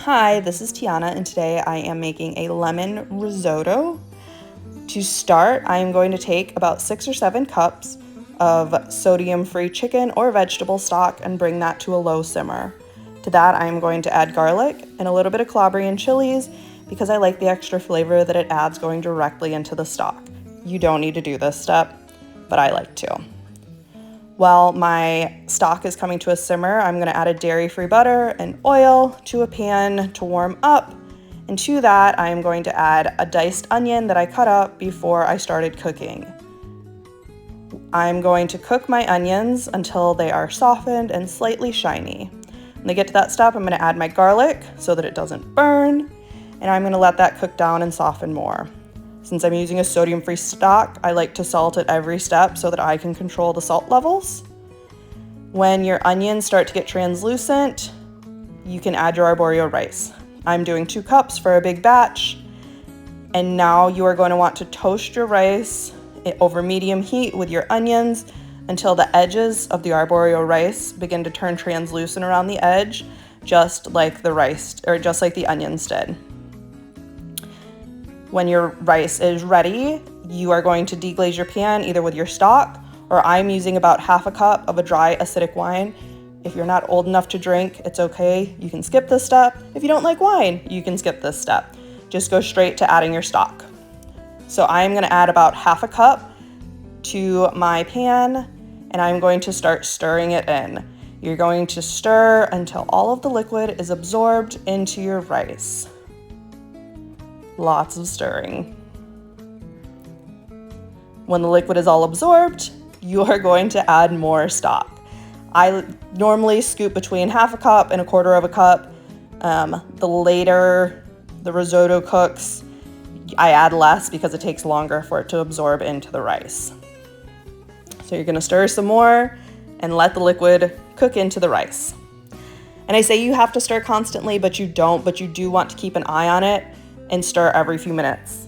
Hi, this is Tiana, and today I am making a lemon risotto. To start, I am going to take about 6 or 7 cups of sodium-free chicken or vegetable stock and bring that to a low simmer. To that, I am going to add garlic and a little bit of Calabrian chilies because I like the extra flavor that it adds going directly into the stock. You don't need to do this step, but I like to. While my stock is coming to a simmer, I'm going to add a dairy-free butter and oil to a pan to warm up. And to that, I am going to add a diced onion that I cut up before I started cooking. I'm going to cook my onions until they are softened and slightly shiny. When I get to that step, I'm going to add my garlic so that it doesn't burn, and I'm going to let that cook down and soften more. Since I'm using a sodium-free stock, I like to salt at every step so that I can control the salt levels. When your onions start to get translucent, you can add your arborio rice. I'm doing 2 cups for a big batch, and now you are going to want to toast your rice over medium heat with your onions until the edges of the arborio rice begin to turn translucent around the edge, just like the onions did. When your rice is ready, you are going to deglaze your pan either with your stock, or I'm using about half a cup of a dry acidic wine. If you're not old enough to drink, it's okay. You can skip this step. If you don't like wine, you can skip this step. Just go straight to adding your stock. So I'm going to add about half a cup to my pan, and I'm going to start stirring it in. You're going to stir until all of the liquid is absorbed into your rice. Lots of stirring. When the liquid is all absorbed, you are going to add more stock. I normally scoop between half a cup and a quarter of a cup. The later the risotto cooks, I add less because it takes longer for it to absorb into the rice. So you're going to stir some more and let the liquid cook into the rice. And I say you have to stir constantly, but you don't, but you do want to keep an eye on it and stir every few minutes.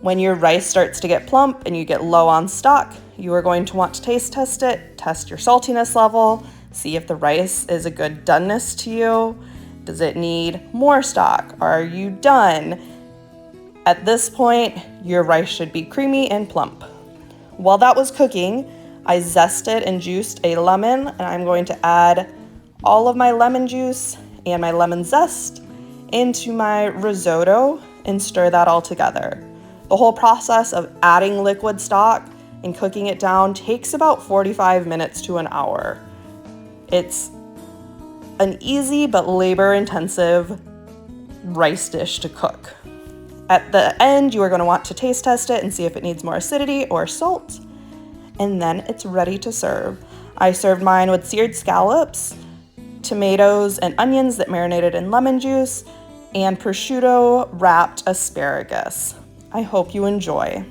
When your rice starts to get plump and you get low on stock, you are going to want to taste test it, test your saltiness level, see if the rice is a good doneness to you. Does it need more stock? Are you done? At this point, your rice should be creamy and plump. While that was cooking, I zested and juiced a lemon, and I'm going to add all of my lemon juice and my lemon zest into my risotto and stir that all together. The whole process of adding liquid stock and cooking it down takes about 45 minutes to an hour. It's an easy but labor-intensive rice dish to cook. At the end, you are going to want to taste test it and see if it needs more acidity or salt, and then it's ready to serve. I served mine with seared scallops, tomatoes and onions that marinated in lemon juice, and prosciutto wrapped asparagus. I hope you enjoy.